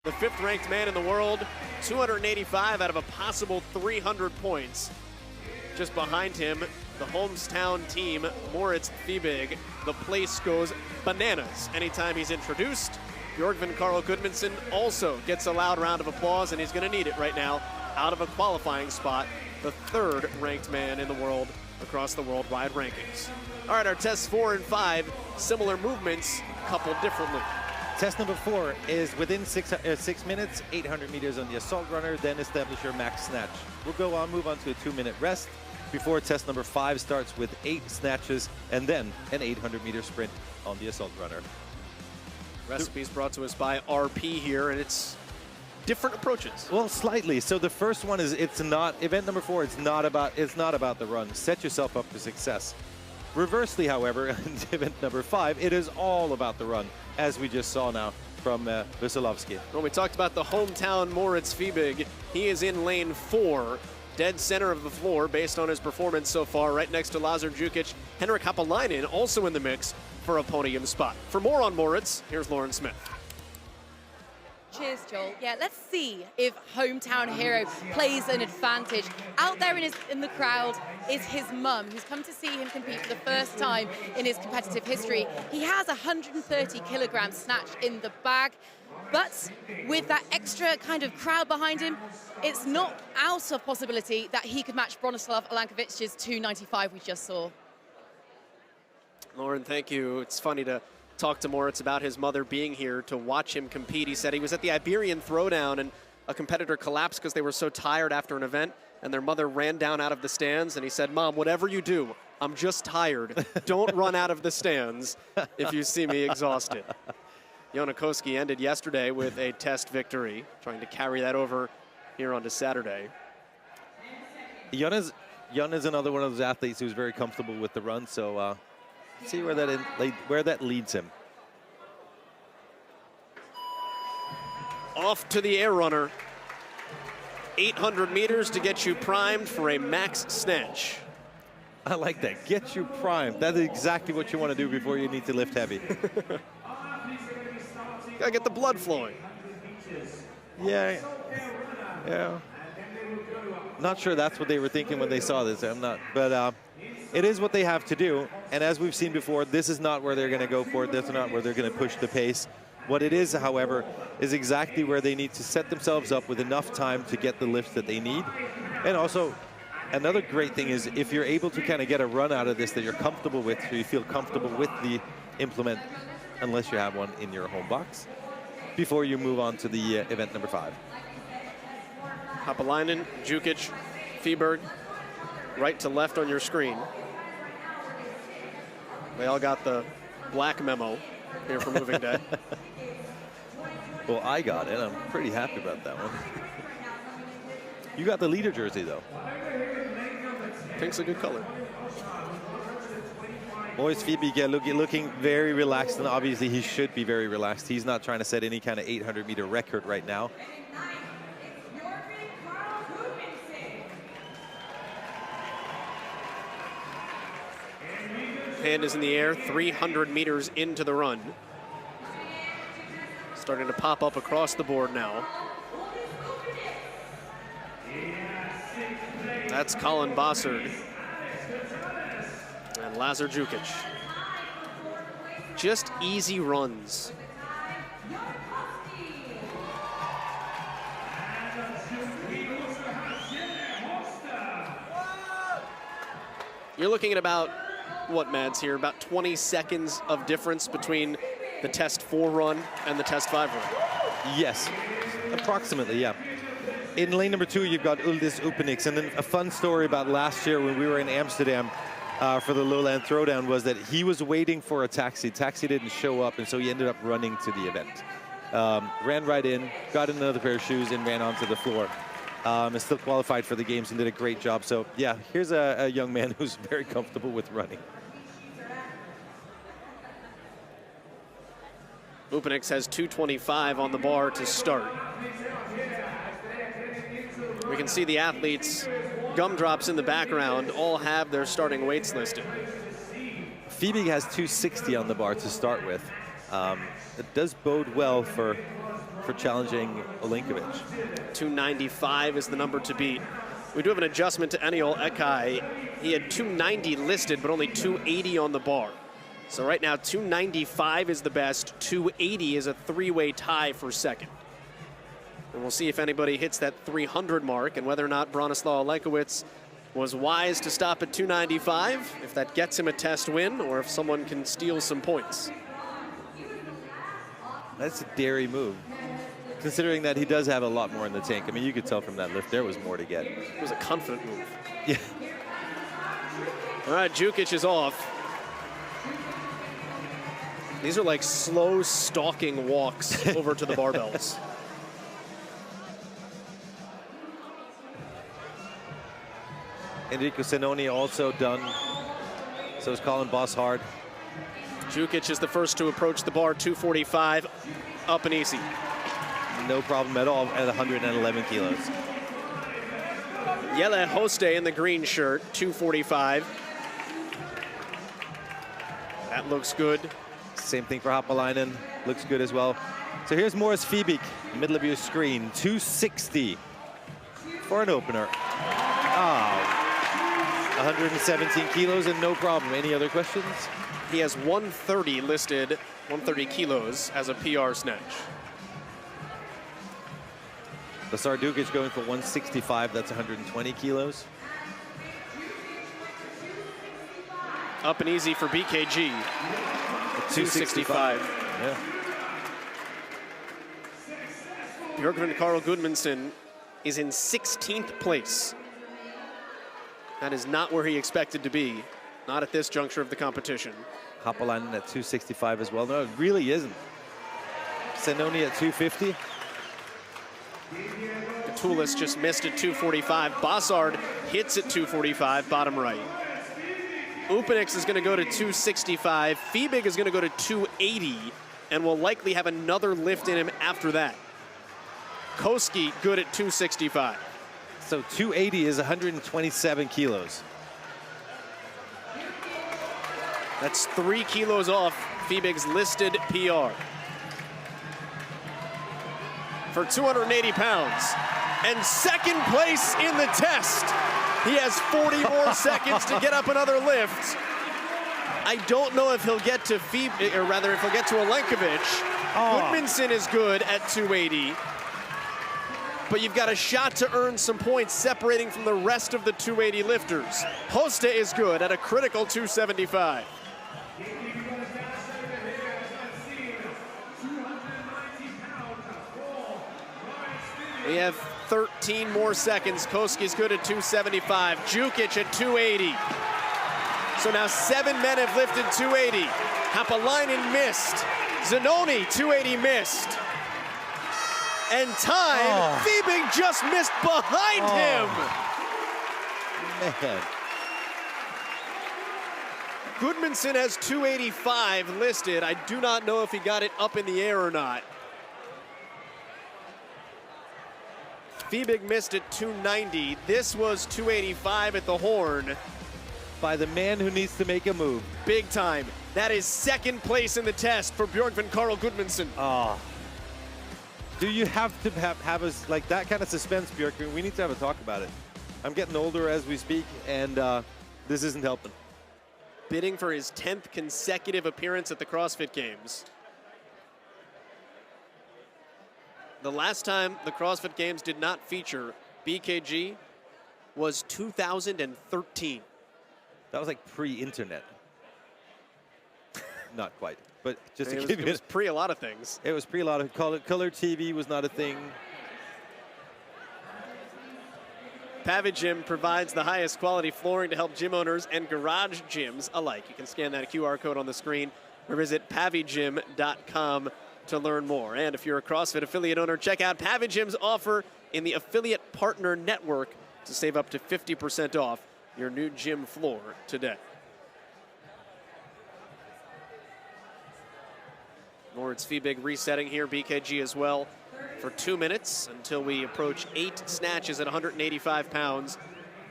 The 5th ranked man in the world, 285 out of a possible 300 points. Just behind him, the hometown team, Moritz Fiebig. The place goes bananas anytime he's introduced. Björgvin Karl Gudmundsson also gets a loud round of applause, and he's going to need it right now out of a qualifying spot. The 3rd ranked man in the world across the worldwide rankings. All right, our tests 4 and 5, similar movements, coupled differently. Test number 4 is within 6 minutes, 800 meters on the assault runner, then establish your max snatch. We'll move on to a 2-minute rest before test number 5 starts with 8 snatches and then an 800-meter sprint on the assault runner. Recipes brought to us by RP here, and it's different approaches. Well, slightly. So the first one is event number 4. It's not about the run. Set yourself up for success. Reversely, however, in event number 5, it is all about the run, as we just saw now from Veselovsky. Well, we talked about the hometown Moritz Fiebig. He is in lane 4, dead center of the floor based on his performance so far, right next to Lazar Jukic. Henrik Haapalainen also in the mix for a podium spot. For more on Moritz, here's Lauren Smith. Cheers, Joel. Yeah, let's see if hometown hero plays an advantage. Out there in the crowd is his mum, who's come to see him compete for the first time in his competitive history. He has 130 kilograms snatch in the bag, but with that extra kind of crowd behind him, it's not out of possibility that he could match Bronislav Alankovic's 295 we just saw. Lauren, thank you. It's funny to talk to Moritz about his mother being here to watch him compete. He said he was at the Iberian Throwdown and a competitor collapsed because they were so tired after an event, and their mother ran down out of the stands, and he said, "Mom, whatever you do, I'm just tired. Don't run out of the stands if you see me exhausted." Jonakoski ended yesterday with a test victory, trying to carry that over here onto Saturday. Jon is another one of those athletes who's very comfortable with the run, so see where that leads him. Off to the air runner. 800 meters to get you primed for a max snatch. I like that. Get you primed. That is exactly what you want to do before you need to lift heavy. Gotta get the blood flowing. Yeah. Not sure that's what they were thinking when they saw this. I'm not, but it is what they have to do. And as we've seen before, this is not where they're going to go for it. This is not where they're going to push the pace. What it is, however, is exactly where they need to set themselves up with enough time to get the lifts that they need. And also, another great thing is if you're able to kind of get a run out of this that you're comfortable with, so you feel comfortable with the implement, unless you have one in your home box, before you move on to the event number 5. Haapalainen, Jukic, Fiebig, right to left on your screen. They all got the black memo here for Moving Day. Well, I got it. I'm pretty happy about that one. You got the leader jersey, though. Pink's a good color. Moritz Fiebig looking very relaxed, and obviously he should be very relaxed. He's not trying to set any kind of 800-meter record right now. Hand is in the air, 300 meters into the run. Starting to pop up across the board now. That's Colin Bossard. And Lazar Jukic. Just easy runs. You're looking at about, what, Mads, here? About 20 seconds of difference between the test 4 run and the test 5 run. Yes, approximately, yeah. In lane number 2, you've got Uldis Upenix. And then a fun story about last year when we were in Amsterdam for the Lowland Throwdown was that he was waiting for a taxi. Taxi didn't show up, and so he ended up running to the event. Ran right in, got another pair of shoes, and ran onto the floor. And still qualified for the games and did a great job. So, yeah, here's a young man who's very comfortable with running. Upenix has 225 on the bar to start. We can see the athletes, gumdrops in the background, all have their starting weights listed. Fiebig has 260 on the bar to start with. It does bode well for for challenging Olenkovic. 295 is the number to beat. We do have an adjustment to Aniol Ekai. He had 290 listed, but only 280 on the bar. So right now, 295 is the best. 280 is a three-way tie for second. And we'll see if anybody hits that 300 mark and whether or not Bronislaw Olenkowicz was wise to stop at 295, if that gets him a test win, or if someone can steal some points. That's a daring move, considering that he does have a lot more in the tank. I mean, you could tell from that lift there was more to get. It was a confident move. Yeah. All right, Jukic is off. These are like slow stalking walks over to the barbells. Enrico Senoni also done. So is Colin Bosshard. Jukic is the first to approach the bar, 245, up and easy. No problem at all at 111 kilos. Jelle Hoste in the green shirt, 245. That looks good. Same thing for Hapalainen, looks good as well. So here's Morris Fiebig, middle of your screen, 260 for an opener. 117 kilos and no problem. Any other questions? He has 130 listed, 130 kilos as a PR snatch. Basar Dukic going for 165, that's 120 kilos. Up and easy for BKG. 265. Yeah. Björkgren Carl Gudmundsson is in 16th place. That is not where he expected to be, not at this juncture of the competition. Hapalainen at 265 as well. No, it really isn't. Senoni at 250. Tulis just missed at 245. Bossard hits at 245, bottom right. Upanix is going to go to 265. Fiebig is going to go to 280 and will likely have another lift in him after that. Koski good at 265. So 280 is 127 kilos. That's 3 kilos off Fiebig's listed PR. For 280 pounds. And second place in the test. He has 40 more seconds to get up another lift. I don't know if he'll get to Fiebig, or rather if he'll get to Olenkovic. Gudmundsson is good at 280. But you've got a shot to earn some points separating from the rest of the 280 lifters. Hoste is good at a critical 275. We have 13 more seconds. Koski's good at 275. Jukic at 280. So now 7 men have lifted 280. Hapalainen missed. Zanoni, 280 missed. And time, Fiebig just missed behind him. Man. Gudmundsson has 285 listed. I do not know if he got it up in the air or not. Fiebig missed at 290. This was 285 at the horn. By the man who needs to make a move. Big time. That is second place in the test for Björkgren Carl Gudmundsson. Do you have to have us like that kind of suspense, Björkgren? We need to have a talk about it. I'm getting older as we speak, and this isn't helping. Bidding for his 10th consecutive appearance at the CrossFit Games. The last time the CrossFit Games did not feature BKG was 2013. That was like pre-internet. Not quite, but just to give you... It was pre a lot of things. It was pre a lot of... Color TV was not a thing. Pavigym provides the highest quality flooring to help gym owners and garage gyms alike. You can scan that QR code on the screen or visit pavigym.com to learn more. And if you're a CrossFit affiliate owner, check out Pavigym's offer in the Affiliate Partner Network to save up to 50% off your new gym floor today. Moritz Fiebig resetting here, BKG as well, for 2 minutes until we approach 8 snatches at 185 pounds,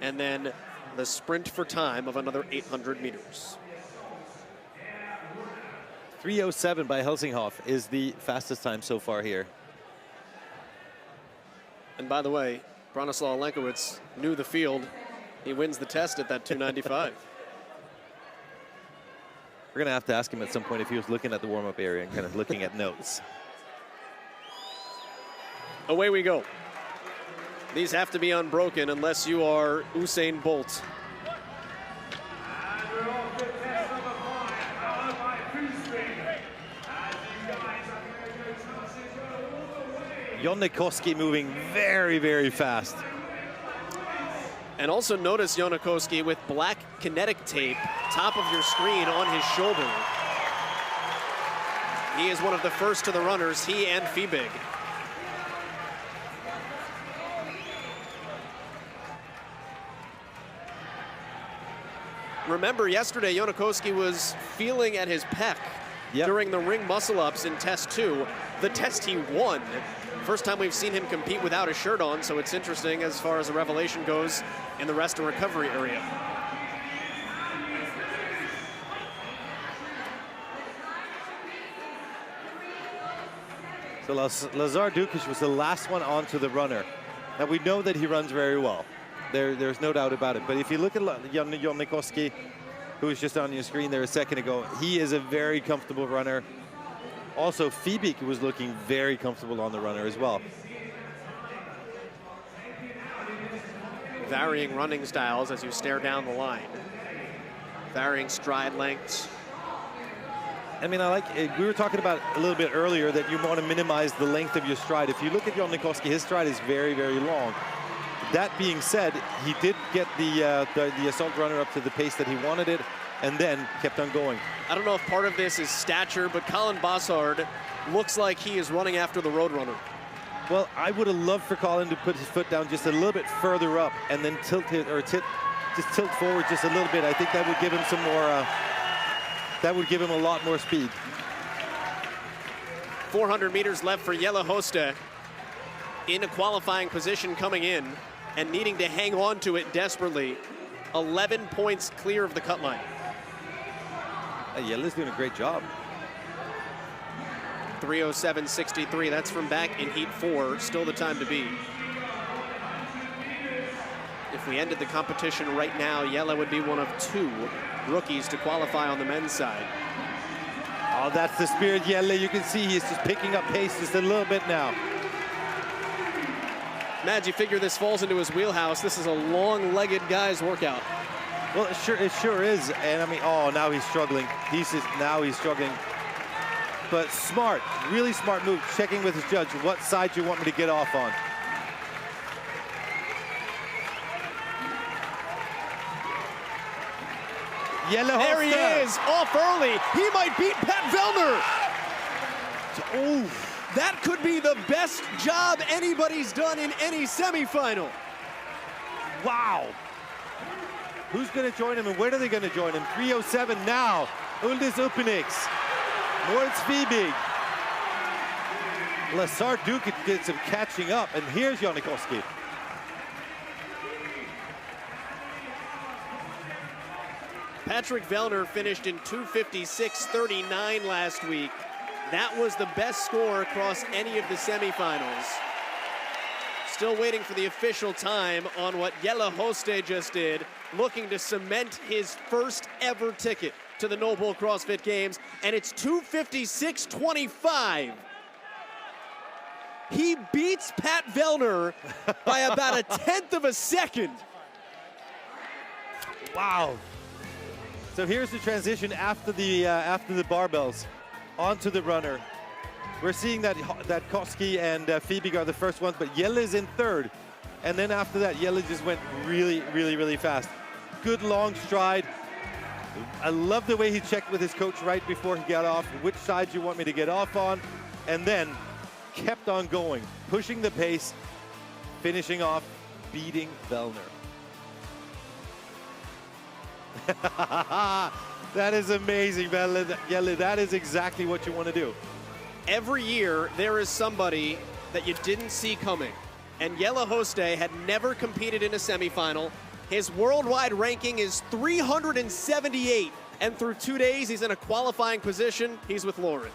and then the sprint for time of another 800 meters. 3:07 by Helsinghoff is the fastest time so far here. And by the way, Bronislaw Olenkowicz knew the field. He wins the test at that 295. We're going to have to ask him at some point if he was looking at the warm-up area and kind of looking at notes. Away we go. These have to be unbroken unless you are Usain Bolt. Jonnekoski moving very, very fast. And also notice Jonnekoski with black kinetic tape, top of your screen on his shoulder. He is one of the first to the runners, he and Fiebig. Remember, yesterday, Jonnekoski was feeling at his pec during the ring muscle-ups in test 2, the test he won. First time we've seen him compete without a shirt on, so it's interesting as far as the revelation goes in the rest and recovery area. So Lazar Dukic was the last one onto the runner. Now we know that he runs very well. There's no doubt about it. But if you look at Jonnekoski, who was just on your screen there a second ago, he is a very comfortable runner. Also, Fiebig was looking very comfortable on the runner as well. Varying running styles as you stare down the line. Varying stride lengths. I mean, we were talking about a little bit earlier that you want to minimize the length of your stride. If you look at Jonnekoski, his stride is very, very long. That being said, he did get the assault runner up to the pace that he wanted it, and then kept on going. I don't know if part of this is stature, but Colin Bossard looks like he is running after the Roadrunner. Well, I would have loved for Colin to put his foot down just a little bit further up and then tilt it, or just tilt forward just a little bit. I think that would give him some more, that would give him a lot more speed. 400 meters left for Jelle Hoste in a qualifying position coming in and needing to hang on to it desperately. 11 points clear of the cut line. Jelle's doing a great job. 3:07.63, that's from back in heat 4, still the time to beat. If we ended the competition right now, Jelle would be one of 2 rookies to qualify on the men's side. Oh, that's the spirit, Jelle. You can see he's just picking up pace just a little bit now. Mads, you figure this falls into his wheelhouse. This is a long-legged guy's workout. Well, it sure is. And I mean, oh, now he's struggling. Now he's struggling. But smart, really smart move. Checking with his judge, what side do you want me to get off on? There he is, off early. He might beat Pat Vellner. Oh. That could be the best job anybody's done in any semifinal. Wow. Who's going to join him and where are they going to join him? 3:07 now. Uldis Upinix. Moritz Fiebig. Lazar Dukic gets him catching up, and here's Jonnekoski. Patrick Vellner finished in 2:56.39 last week. That was the best score across any of the semifinals. Still waiting for the official time on what Jelle Hoste just did, looking to cement his first ever ticket to the No Bull CrossFit Games, and it's 2:56.25. He beats Pat Vellner by about a 1/10 of a second. Wow. So here's the transition after the barbells onto the runner. We're seeing that Koski and Fiebig are the first ones, but Jelle is in third. And then after that, Jelle just went really, really, really fast. Good long stride. I love the way he checked with his coach right before he got off, which side you want me to get off on, and then kept on going, pushing the pace, finishing off, beating Vellner. That is amazing, Jelle. That is exactly what you want to do. Every year, there is somebody that you didn't see coming. And Jelle Hoste had never competed in a semifinal. His worldwide ranking is 378. And through 2 days, he's in a qualifying position. He's with Lauren.